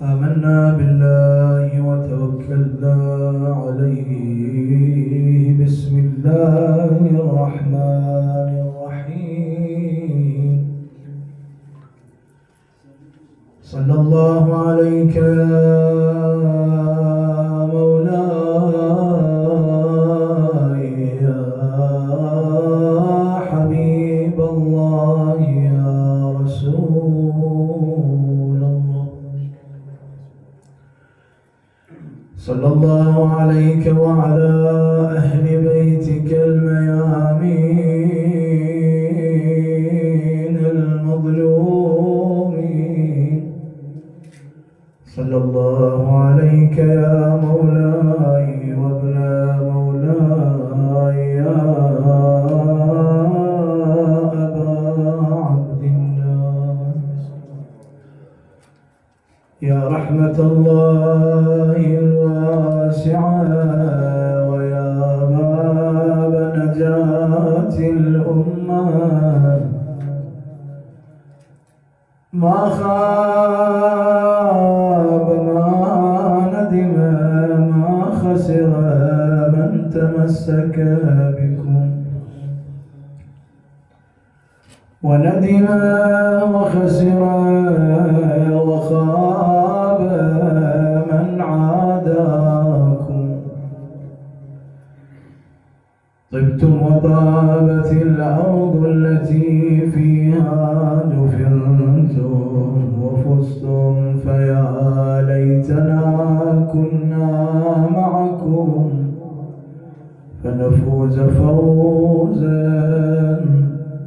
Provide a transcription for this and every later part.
آمنا بالله وتوكلنا عليه. بسم الله الرحمن الرحيم. صلى الله عليك يا مولاي يا حبيب الله يا رسول الله. صلى الله عليك وعلى أهل بيتك الميامين المظلومين. صلى الله عليك يا مولاي وابن مولاي يا أبا عبد الله. يا رحمة الله الواسعة ويا باب نجاة الأمة، ما خاب ما ندم ما خسر من تمسك بكم، وندم وخسر وخاب من عاداكم. طبتم وطابت الأرض التي فيها دفنتم وفزتم، فيا ليتنا كنا معكم فنفوز فوزا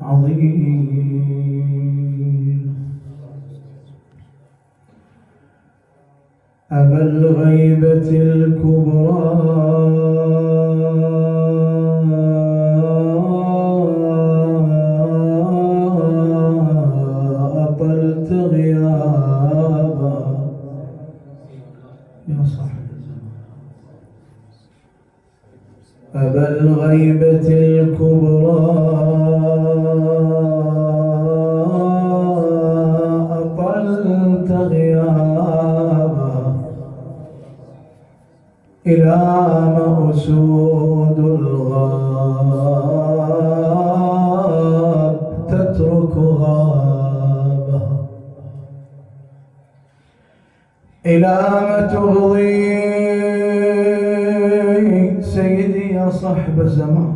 عظيما. أبا الغيبة الكبرى أطلت غيابا يا صاحب الزمان. أبا الغيبة الكبرى أطلت غيابا، إلى ما أسود الغاب تترك غابها، إلى ما تغضي سيدي يا صاحب الزمان،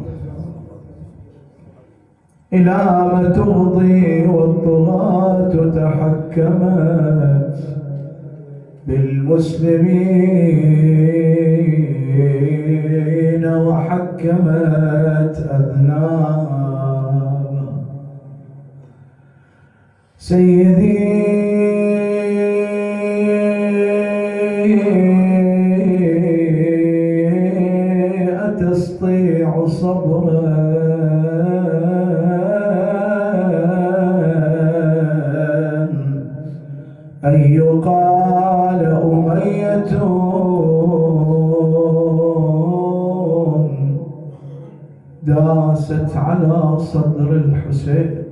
إلى ما تغضي والطغاة تحكمت بالمسلمين وحكمت أذنابا. سيدي أتستطيع صبرا أن يقال أمية داست على صدر الحسين،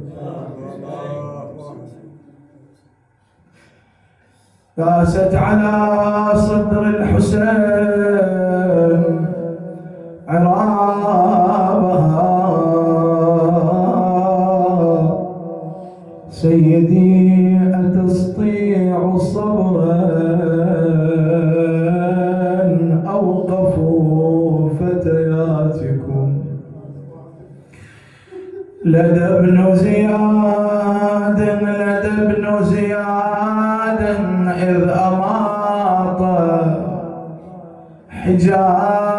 داست على صدر الحسين عرابها. سيدي أتستطيع صبرا أوقفوا فتياتكم لدى ابن زياد، لدى ابن زياد إذ أماط حجابها.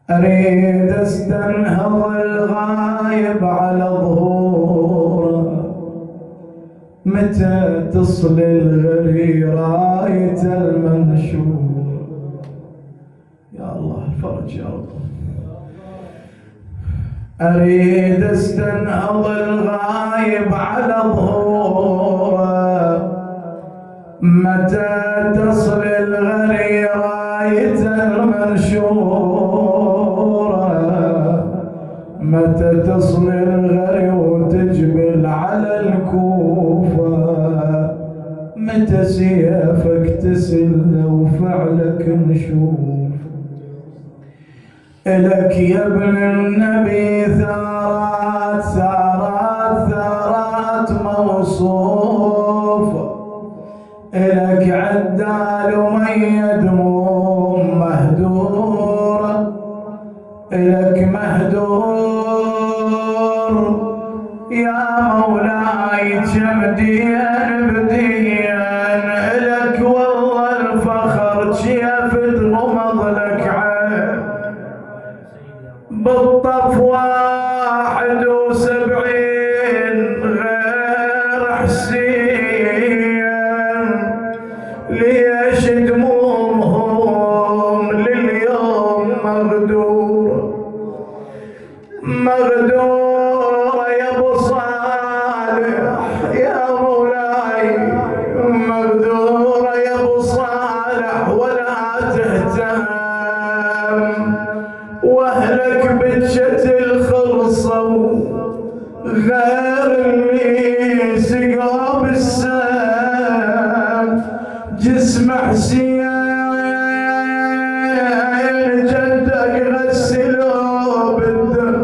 أريد استنهض الغايب على ظهوره، متى تصل الغريراية المنشور. يا الله الفرج يا رب. أريد استنهض الغايب على ظهوره، متى تصل الغريراية المنشور. متى تصل الغري وتجبل على الكوفة، متى سيافك تسل وفعلك نشوف. إلك يا ابن النبي ثارات ثارات ثارات موصوف، إلك عدال وميد مهدورة، إلك مهدور يا مولاي جمديا بديا، إلك والله الفخر شيفت غمض لك عين بالطف 71 غير حسين، ليش دمومهم لليوم مغدورة مغدورة يا ابو صالح يا مولاي، مغدورة يا ابو صالح ولا تهتم، واهلك بتشتل خلصوا غير اللي سقوا بالسام، جسم حسين جدك غسلوا بالدم،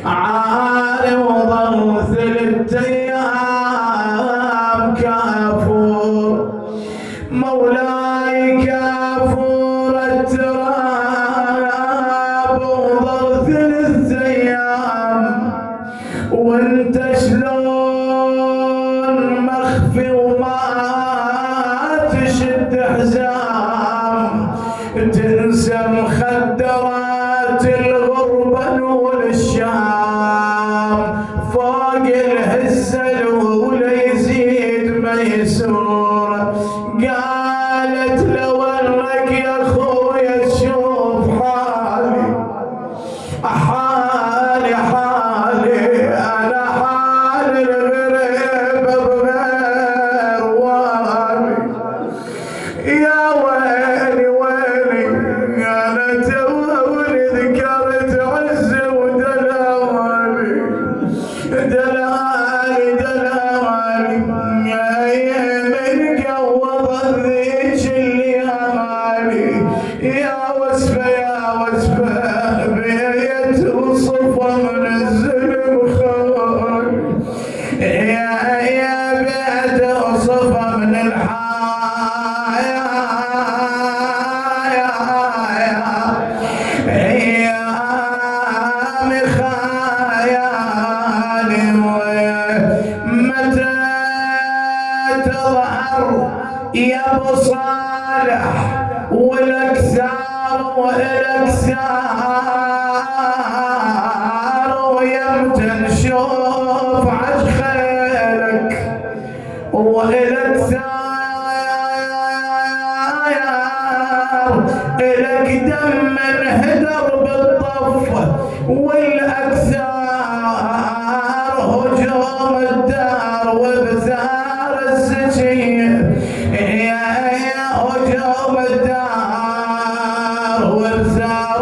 عالي وظل 3 أيام كافور، مولاي كافور التراب وظل 3 أيام، وانت شلون مخفي وما تشد حزام، تنسى مخدرات الغربة والشام، فوق الهزل ولا يزيد ميسور، قالت لو انك يا اخويا تشوف حالي حالي حالي، انا حالي الغريب بغير والي، يا ويلي ويلي انا توني ذكرت عز ودلالي دلالي دلالي، من قوض ذيك اللي امالي، يا وسفه يا وسفه بيت وصفه من الزلم خالي، يا بيت وصفه من يا ابو صالح والاكثار والاكثار، ويمتى نشوف عج خيرك والاكثار، الك دم انهدر بالطف والاكثار، هجوم الدار وبثار السجين، يا هجوم الدار وبثار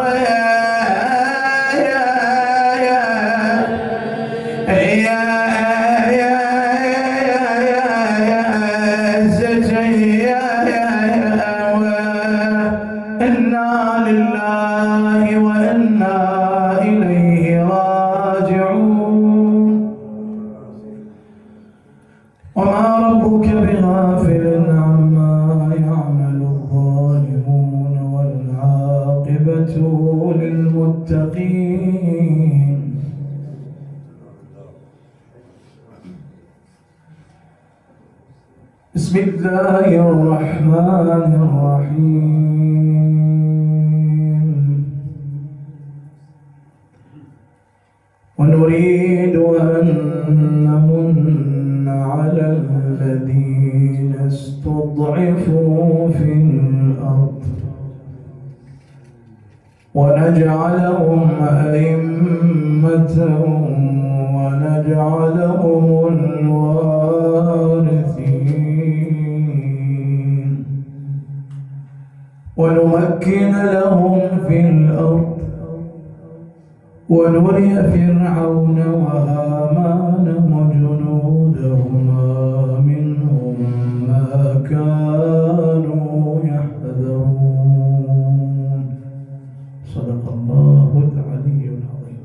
إنا لله وإنا إليه راجعون. وما ربك بغافل عما يعمل الظالمون والعاقبة للمتقين. بسم الله الرحمن الرحيم. ونريد أن نمن على الذين استضعفوا في الأرض ونجعلهم أئمة ونجعلهم الوارثين ونمكن لهم في الأرض ونري فرعون وهامان وجنودهما منهم ما كانوا يحذرون. صدق الله العلي العظيم.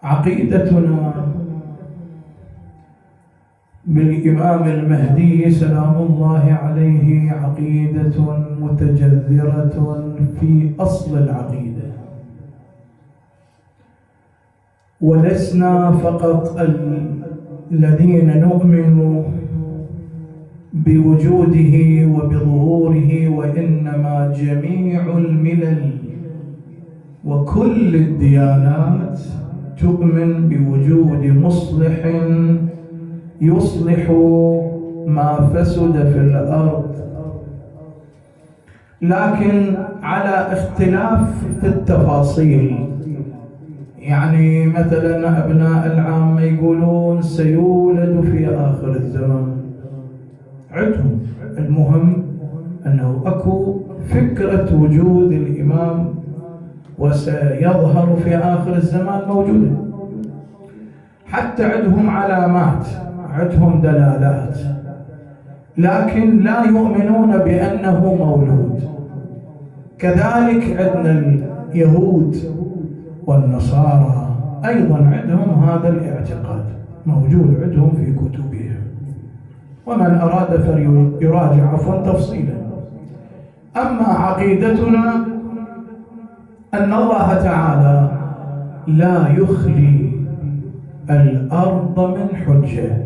عقيدتنا بالإمام المهدي سلام الله عليه عقيدة متجذرة في أصل العقيدة، ولسنا فقط الذين نؤمن بوجوده وبظهوره، وإنما جميع الملل وكل الديانات تؤمن بوجود مصلح يصلح ما فسد في الأرض، لكن على اختلاف في التفاصيل. يعني مثلا أبناء العامة يقولون سيولد في آخر الزمان، عندهم المهم أنه أكو فكرة وجود الإمام وسيظهر في آخر الزمان موجودة، حتى عندهم علامات، عندهم دلالات، لكن لا يؤمنون بأنه مولود. كذلك عندنا اليهود والنصارى أيضا عندهم هذا الاعتقاد موجود عندهم في كتبهم، ومن أراد فليراجع عفوا تفصيلا. أما عقيدتنا أن الله تعالى لا يخلي الأرض من حجة.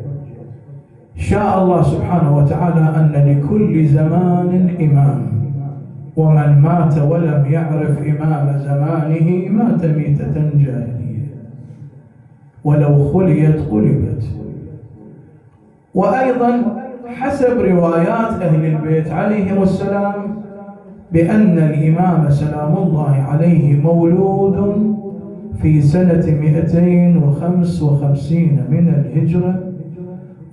شاء الله سبحانه وتعالى أن لكل زمان إمام، ومن مات ولم يعرف إمام زمانه مات ميتة جاهلية، ولو خليت قلبت. وأيضا حسب روايات أهل البيت عليهم السلام بأن الإمام سلام الله عليه مولود في سنة 255 من الهجرة،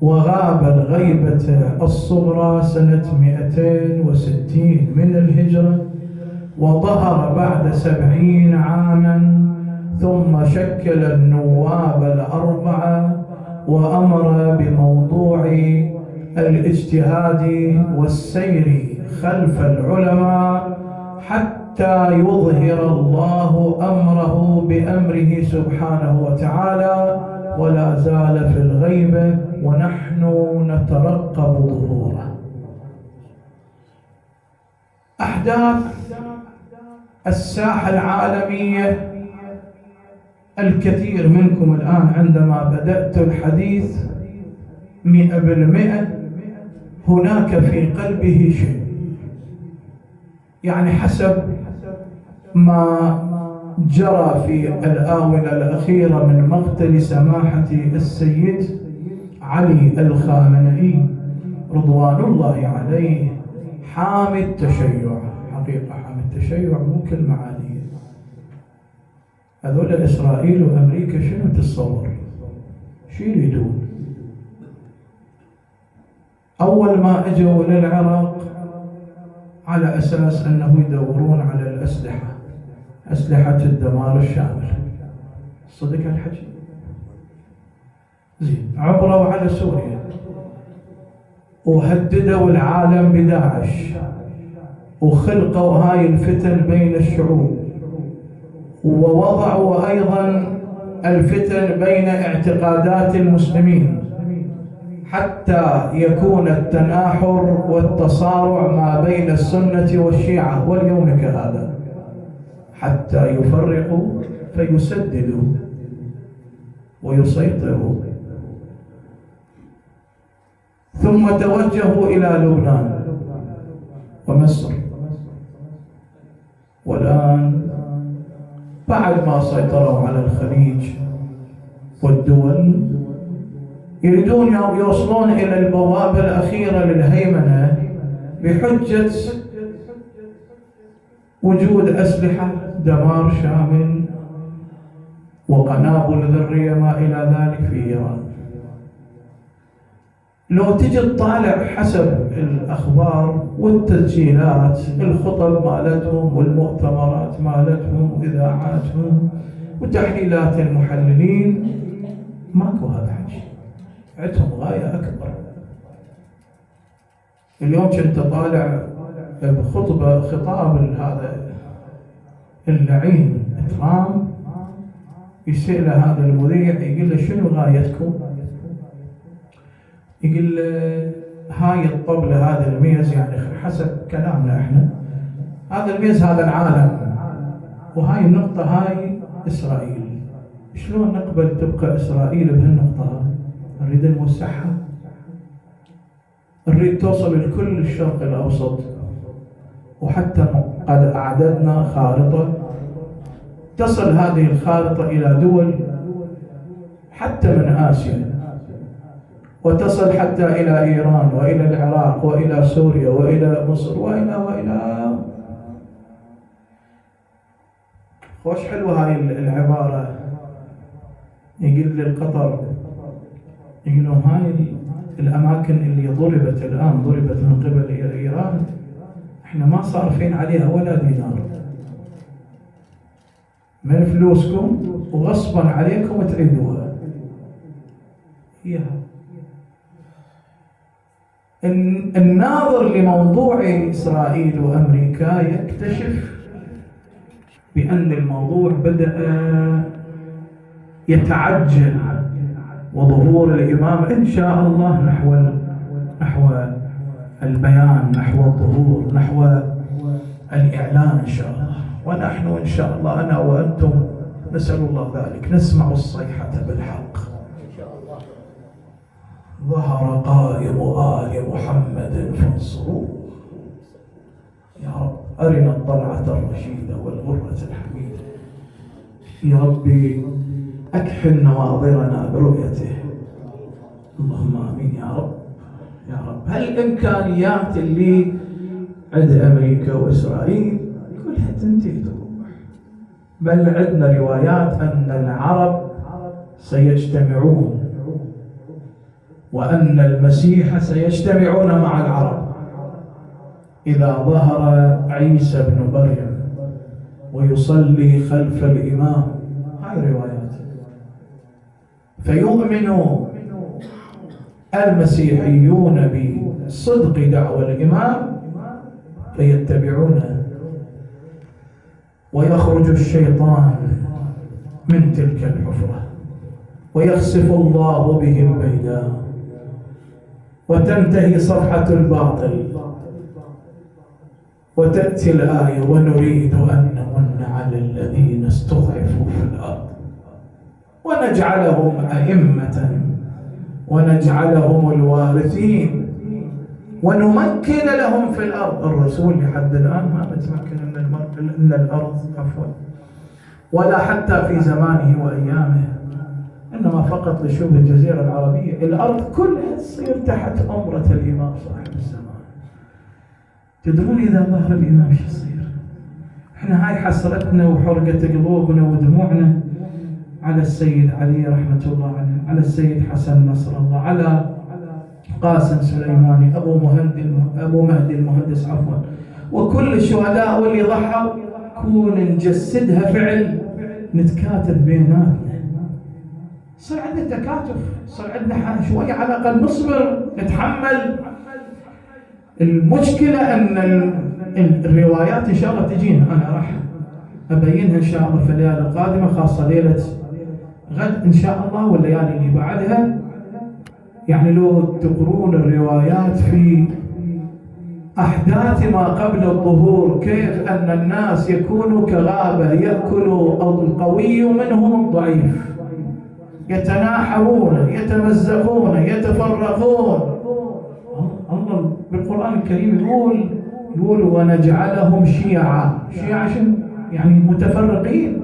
وغاب الغيبة الصغرى سنة 260 من الهجرة، وظهر بعد 70 عاما، ثم شكل النواب الأربعة وأمر بموضوع الاجتهاد والسير خلف العلماء حتى يظهر الله أمره بأمره سبحانه وتعالى، ولا زال في الغيبة ونحن نترقب ظهوره. أحداث الساحة العالمية، الكثير منكم الآن عندما بدأت الحديث 100% هناك في قلبه شيء، يعني حسب ما جرى في الآونة الأخيرة من مقتل سماحة السيد علي الخامنئي رضوان الله عليه، حامي التشيع. حقيقة حامي التشيع مو كلمة عادية. هذول إسرائيل وأمريكا شنو تتصور؟ شو يريدون؟ أول ما أجوا للعراق على أساس أنه يدورون على الأسلحة، أسلحة الدمار الشامل، صدق الحكي؟ زين، عبروا على سوريا وهددوا العالم بداعش، وخلقوا هاي الفتن بين الشعوب، ووضعوا أيضا الفتن بين اعتقادات المسلمين حتى يكون التناحر والتصارع ما بين السنة والشيعة، واليوم كهذا، حتى يفرقوا فيسددوا ويسيطروا. ثم توجهوا إلى لبنان ومصر، والآن بعد ما سيطروا على الخليج والدول يريدون يوصلون إلى البوابة الأخيرة للهيمنة بحجة وجود أسلحة دمار شامل وقنابل ذرية ما إلى ذلك في إيران. لو تجي تطالع حسب الأخبار والتسجيلات الخطب مالتهم والمؤتمرات مالتهم وإذاعاتهم وتحليلات المحللين، ماكو هذا الحكي، عندهم غاية أكبر. اليوم كنت طالع خطاب هذا اللعين ترامب، يسأل هذا المذيع يقول له شنو غايتكم؟ يقول له هاي الطبلة هذا الميز، يعني حسب كلامنا احنا هذا الميز هذا العالم، وهاي النقطة هاي إسرائيل. شلون نقبل تبقى إسرائيل بهالنقطة هاي؟ نريد نوسعها، نريد توصل لكل الشرق الأوسط، وحتى قد أعددنا خارطة تصل هذه الخارطة إلى دول حتى من آسيا، وتصل حتى إلى إيران وإلى العراق وإلى سوريا وإلى مصر وإلى خوش حلوة هاي العبارة. يقول للقطر، يقولوا هاي الأماكن اللي ضربت الآن ضربت من قبل إيران، احنا ما صارفين عليها ولا دينار، من فلوسكم وغصبا عليكم تعيدوها. الناظر لموضوع إسرائيل وأمريكا يكتشف بأن الموضوع بدأ يتعجل، وظهور الإمام إن شاء الله نحو البيان، نحو الظهور، نحو الإعلان إن شاء الله. ونحن إن شاء الله أنا وأنتم نسأل الله ذلك، نسمع الصيحة بالحق. ظهر قائم آل محمد فانصروه، يا رب أرنا الطلعة الرشيدة والغرة الحميدة، يا ربي أكحل نواظرنا برؤيته، اللهم آمين يا رب يا رب. هالإمكانيات اللي عند أمريكا وإسرائيل كلها تنتهي تروح، بل عندنا روايات أن العرب سيجتمعون، وأن المسيح سيجتمعون مع العرب إذا ظهر عيسى بن مريم ويصلي خلف الإمام. هاي روايات. فيؤمن المسيحيون بصدق دعوة الإمام فيتبعونه، ويخرج الشيطان من تلك الحفرة ويخسف الله بهم بيداه، وتنتهي صفحة الباطل، وتأتي الآية ونريد أن نمن على الذين استضعفوا في الأرض ونجعلهم أئمة ونجعلهم الوارثين ونمكن لهم في الأرض. الرسول لحد الآن ما متمكن من الأرض ولا حتى في زمانه وأيامه، إنما فقط لشبه الجزيرة العربية. الأرض كلها تصير تحت أمرة الإمام صاحب الزمان. تدرون إذا ظهر الإمام شو يصير؟ إحنا هاي حسرتنا وحرقة قلوبنا ودموعنا على السيد علي رحمة الله عليه، على السيد حسن نصر الله، على قاسم سليماني، أبو مهدي المهندس عفوا، وكل الشهداء واللي ضحوا. كون نجسدها فعل، نتكاتف بيناتنا، صار عندنا تكاتف، صار عندنا شوية على الأقل نصبر نتحمل. المشكلة أن الروايات إن شاء الله تجينا، أنا راح أبينها إن شاء الله في الليالي القادمة، خاصة ليلة غد إن شاء الله والليالي اللي بعدها. يعني لو تقرون الروايات في أحداث ما قبل الظهور، كيف أن الناس يكونوا كغابة يأكل القوي منهم الضعيف، يتناحرون يتمزقون يتفرقون. الله بالقرآن الكريم يقول ونجعلهم شيعا. شيعا شنو؟ يعني متفرقين،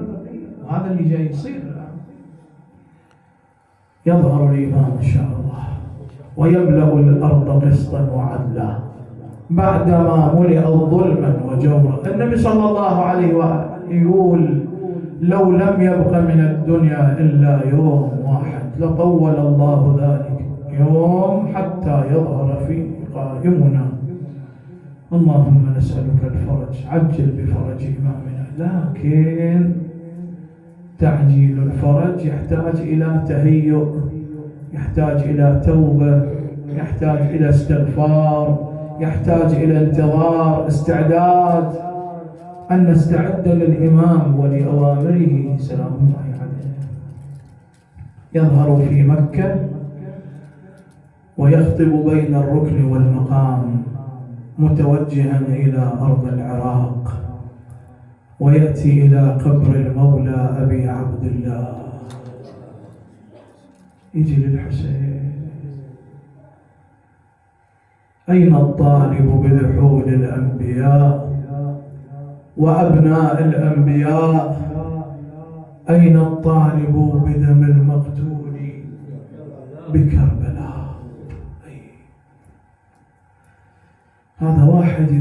وهذا اللي جاي يصير الآن. يظهر الإمام إن شاء الله ويملأ الأرض قسطا وعدلا بعدما ملئت ظلما وجورا. النبي صلى الله عليه وآله يقول لو لم يبق من الدنيا إلا يوم واحد لطول الله ذلك يوم حتى يظهر في قائمنا. اللهم نسألك الفرج، عجل بفرج إمامنا. لكن تعجيل الفرج يحتاج إلى تهيؤ، يحتاج إلى توبة، يحتاج إلى استغفار، يحتاج إلى انتظار، استعداد، أن نستعد للإمام ولأوامره سلام الله عليه. يظهر في مكة ويخطب بين الركن والمقام متوجها إلى أرض العراق، ويأتي إلى قبر المولى أبي عبد الله، يجي للحسين: أين الطالب بذحول الأنبياء وأبناء الأنبياء؟ أين الطالب بدم المقتول بكربلاء؟ هذا واحد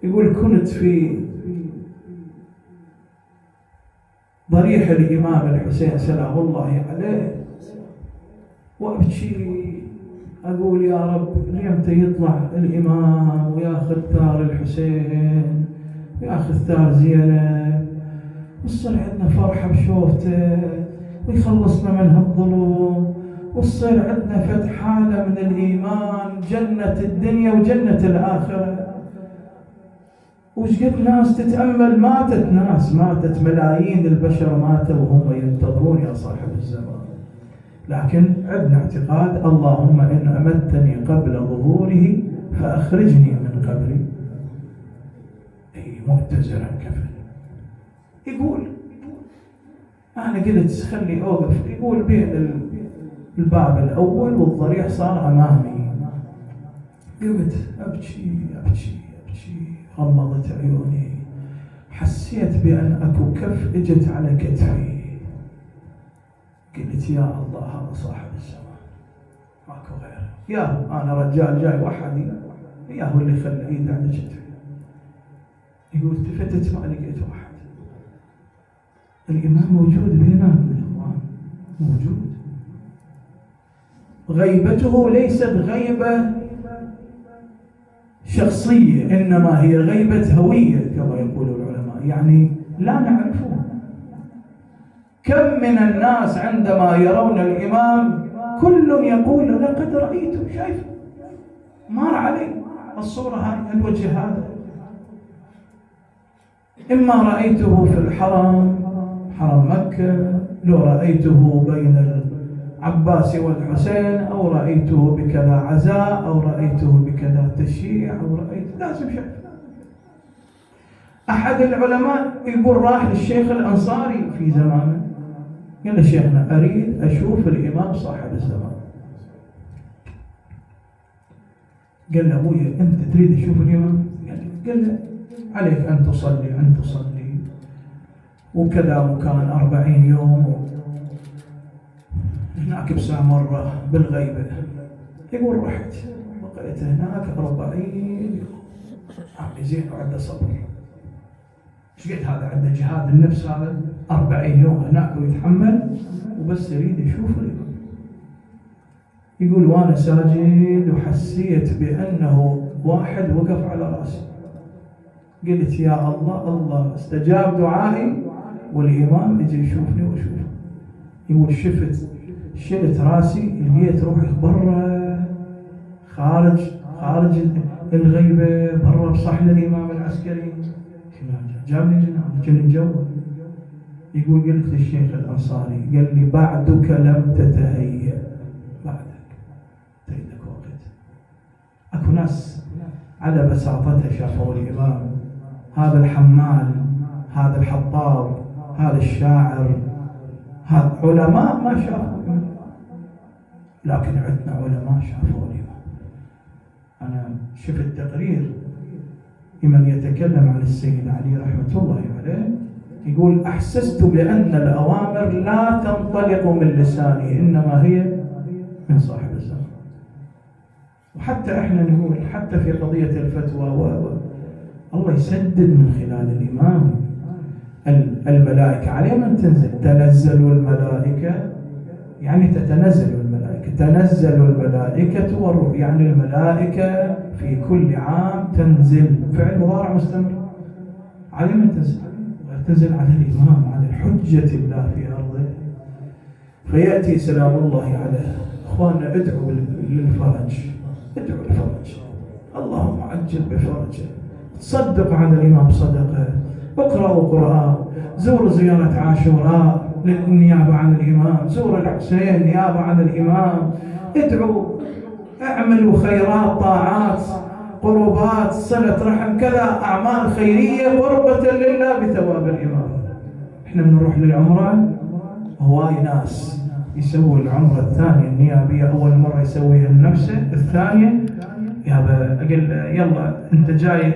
يقول كنت في ضريح الإمام الحسين سلام الله عليه وأبكي، أقول يا رب ليمتى يطلع الإمام وياخذ ثار الحسين وياخذ ثار زينب وتصير عندنا فرحة بشوفته ويخلصنا من هالظلم وتصير عندنا فتح حالة من الإيمان، جنة الدنيا وجنة الآخرة. وش قد ناس تتأمل، ماتت ناس، ماتت ملايين البشر ماتوا وهم ينتظرون يا صاحب الزمان. لكن عندنا اعتقاد: اللهم إن أمتني قبل ظهوره فأخرجني من قبري مبتزرا كفن. يقول أنا قلت خلي أوقف، يقول بين الباب الأول والضريح صار أمامي، قمت أبكي أبكي أبكي، غمضت عيوني، حسيت بأن أكو كف إجت على كتفي، قلت يا الله هذا صاحب الزمان ماكو غيره، يا أنا رجال جاي وحدي، يا هو اللي خلى إيده على كتفي. يقول التفتت ما لقيت واحد، الإمام موجود بيناتنا يا إخوان، موجود. غيبته ليست غيبة شخصية، إنما هي غيبة هوية كما يقول العلماء، يعني لا نعرفه. كم من الناس عندما يرون الإمام كل يقول لقد رأيته، شايف مر علي الصورة هاي، الوجه هذا، إما رأيته في الحرم، حرم مكة، لو رأيته بين العباس والحسين، أو رأيته بكذا عزاء، أو رأيته بكذا تشييع، أو رأيته لازم شيء. أحد العلماء يقول راح للشيخ الأنصاري في زمانه، قال له شيخنا أريد أشوف الإمام صاحب الزمان. قال له أبويا أنت تريد تشوف الإمام؟ قال له عليك أن تصلي، أن تصلي وكذا، مكان 40 يوم هناك بساعة مرة بالغيبة. يقول رحت بقيت هناك 40 يوم، عمي زين وعنده صبر، ايش قد هذا عنده جهاد النفس، هذا 40 يوم هناك ويتحمل وبس يريد يشوف الإمام. يقول وانا ساجد وحسيت بأنه واحد وقف على راسي، قلت يا الله، الله استجاب دعائي والإمام يجي يشوفني واشوفه. يقول شلت راسي، لقيت روحي برا، خارج الغيبة، برا بصحن الإمام العسكري، جابني جنان الجو. يقول قلت للشيخ الأنصاري، قال لي بعدك لم تتهيأ، بعدك تريدك وقت. أكو ناس على بساطتها شافوا الإمام، هذا الحمال، هذا الحطاب، هذا الشاعر، هذا علماء ما شافوا، لكن عندنا علماء شافوا الإمام. أنا شفت تقرير لمن يتكلم عن السيد علي رحمة الله عليه، يقول أحسست بأن الأوامر لا تنطلق من لساني، إنما هي من صاحب الزمان. وحتى إحنا نقول حتى في قضية الفتوى الله يسدد من خلال الإمام. الملائكة عليه من تنزل، تنزل الملائكة يعني تتنزل الملائكة، تنزل الملائكة والروح، يعني الملائكة في كل عام تنزل، فعل مضارع مستمر. على من تنزل؟ تنزل على الإمام، على حجة الله في أرضه، فيأتي سلام الله عليه. أخواننا ادعوا للفرج، ادعوا للفرج، اللهم عجل بفرجه. تصدق على الإمام صدقه، اقرأوا قرآن، زوروا زيارة عاشوراء للنيابة عن الإمام، زوروا الحسين نيابة عن الإمام، ادعوا، اعملوا خيرات، طاعات، قربات، صلة رحم، كذا أعمال خيرية قربة لله بثواب الإمام. احنا بنروح للعمرة، هواي ناس يسوي العمرة الثانية النيابية، أول مرة يسويها لنفسه، الثانية يابا أقل يلا أنت جاي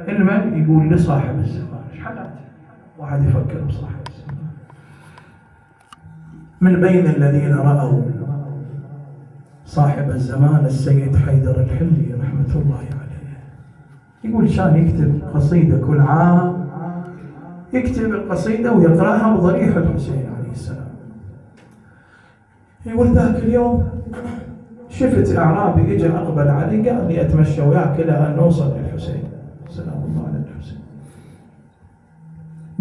المن، يقول لصاحب الزمان. ايش حلات واحد يفكر بصاحب الزمان؟ من بين الذين رأوا صاحب الزمان السيد حيدر الحلي رحمة الله عليه، يقول شان يكتب قصيدة كل عام، يكتب القصيدة ويقرأها بضريح الحسين عليه السلام. يقول ذاك اليوم شفت أعرابي إجا أقبل علي، قال لي أتمشى وياك إلى أن نوصل للحسين سلام الله على الحسين.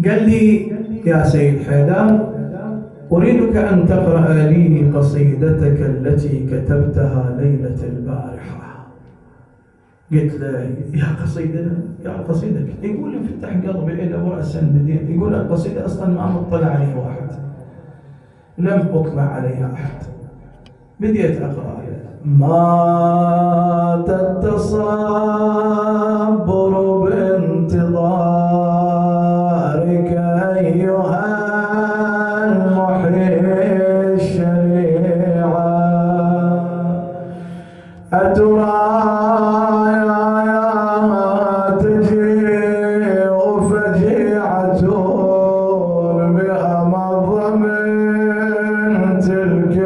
قال لي يا سيد حيدر، أريدك أن تقرأ لي قصيدتك التي كتبتها ليلة البارحة. قلت له يا قصيدة، يا قصيدة. يقول انفتح قلبي إلى رأسا بدين. يقول القصيدة أصلا ما مطلع عليها واحد، لم أطلع عليها أحد. بديت أقرأ ما التصبر بانتظارك أيها المحيي الشريعة، أترى تجيء فجيعة بأمض من تلك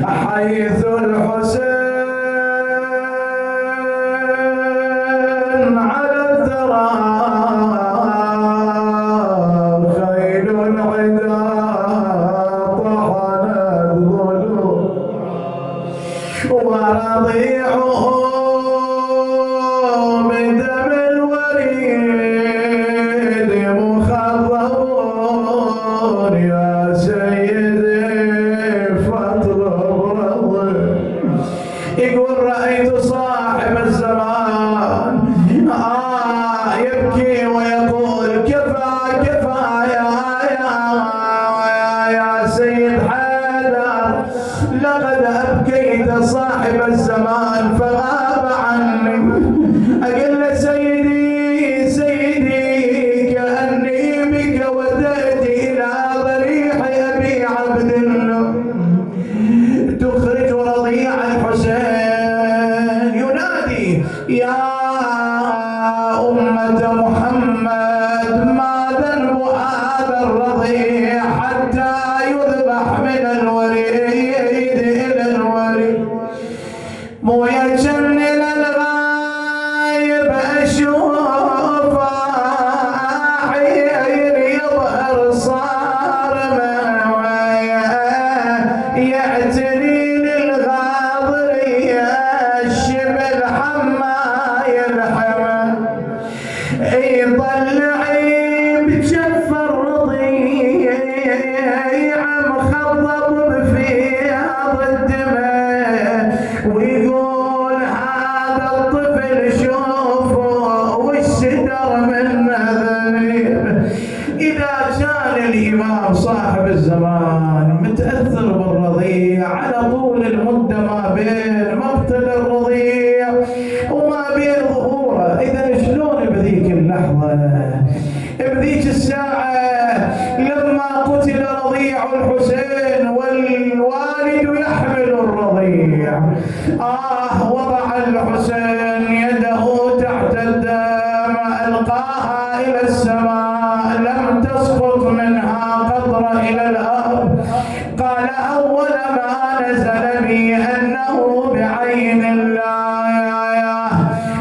حيث الحسين على الثرى خيل العدا طحن الظلوم، ورضيعه بدم الوريد مخضب يا سيدي. يقول رأيت صاحب الزمان يبكي ويقول كفى كفى يا سيد حيدر، لقد أبكيت صاحب الزمان فغاب عني. أقول له سيدي سيدي، كأني بك ودأت إلى ضريح أبي عبد الله، تخرج رضيع الحسين ينادي يا أمة محمد، ما ذنب هذا الرضيع حتى يذبح من الوريد إلى الوريد؟ مو يجن إلى الغايب أشوف عين يظهر صارمة يعتني يطلعي بجف الرضيع مخضب في الدماء، ويقول هذا الطفل شوفوا والشدر من ذريب. إذا كان الإمام صاحب الزمان متأثر بالرضيع على طول المدة ما بين مقتل الرضيع وما بين ظهوره، إذا شلون بذيك اللحظة بذيك الساعة لما قتل رضيع الحسين والوالد يحمل الرضيع، وضع الحسين يده تحت الدم، ألقاها إلى السماء، لم تسقط منها قطرة إلى الأرض. قال أول ما نزل بي أنه بعين الله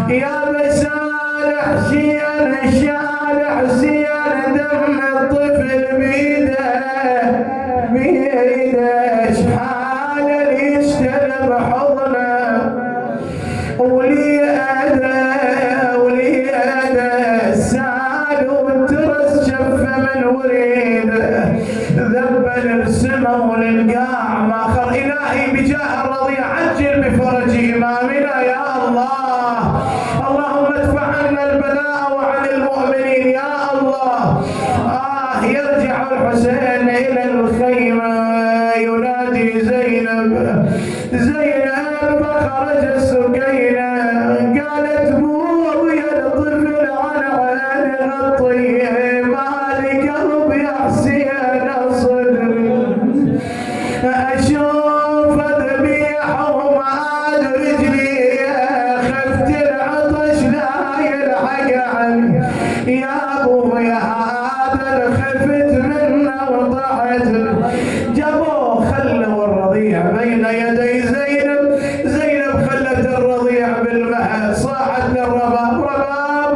يا بسالح سيان شالح سيان دم الطفل بيده شحال اللي يستلم حضنه وليده السعد والترس شفه من وريده ذبل السما وللقاع ما خر. الهي بجاه الرضيع عجل بفرج امامنا يا الله. اللهم ادفع عنا البلاء وعن المؤمنين يا الله. يرجع الحسين الى الخيمه ينادي زينب فخرج السكينه قالت بويا الطفل على عين غطيه مالك قلب يا حسين اصل اشوف ذبيحه وما رجلي خفت العطش لا يلحق عني يا ابويا هذا خفت منه وطعت جابوه خلوا الرضيع بين يدي زينب خلت الرضيع بالمهد صاحت للرباب رباب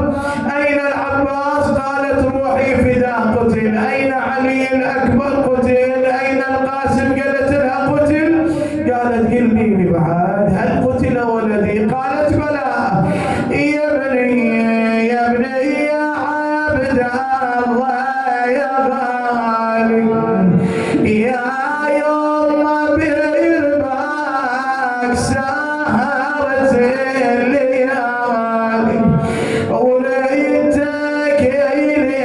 اين العباس قالت روحي فداه قتل اين علي الاكبر قتل اين القاسم قالت لها قتل قالت قل لي بعد هل قتل ولدي قالت بلى يا ابني يا عبد الله يا غالي يا يوم بالباك سهرت الليالي وليتك إلي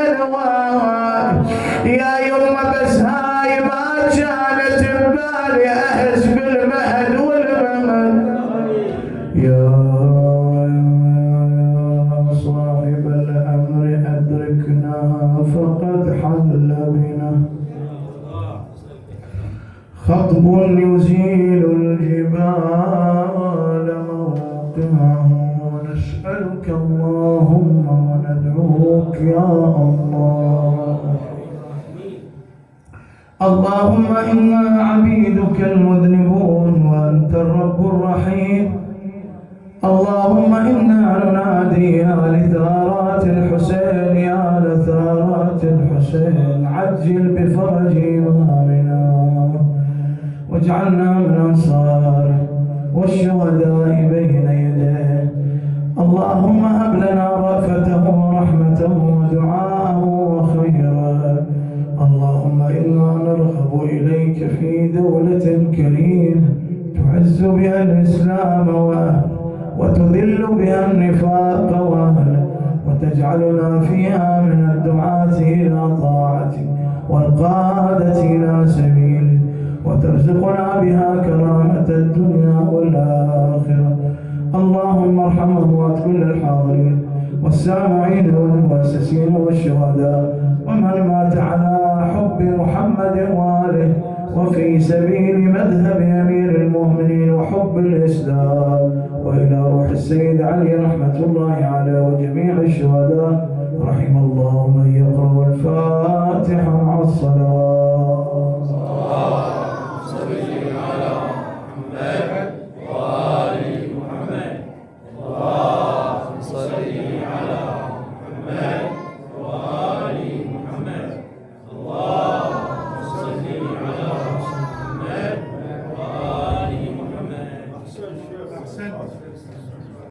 عنوان يا يوم بس هاي ما كانت ببالي أهز بالمهد والمهد يا صاحب الأمر أدركنا فقد حل بنا خطب يزيل الجبال موقعه ونسألك اللهم وندعوك يا الله. اللهم إنا عبيدك المذنبون وأنت الرب الرحيم. اللهم إنا ننادي يا لثارات الحسين يا لثارات الحسين عجل بفرج إمامنا واجعلنا من أنصاره والشهداء بين يديه. اللهم هب لنا رأفته ورحمته ودعاءه وخيره. اللهم إنا نرغب إليك في دولة كريمة تعز بها الإسلام وأهله وتذل بها النفاق وأهله وتجعلنا فيها من الدعاة إلى طاعتك والقادة إلى سبيلك وترزقنا بها كرامة الدنيا والآخرة. اللهم ارحم أموات كل الحاضرين والسامعين والمؤسسين والشهداء ومن مات على حب محمد وآله وفي سبيل مذهب أمير المؤمنين وحب الإسلام وإلى روح السيد علي رحمة الله عليه وجميع الشهداء. رحم الله من يقرأ الفاتحة مع الصلاة. صل على محمد وآل محمد. اللهم صل على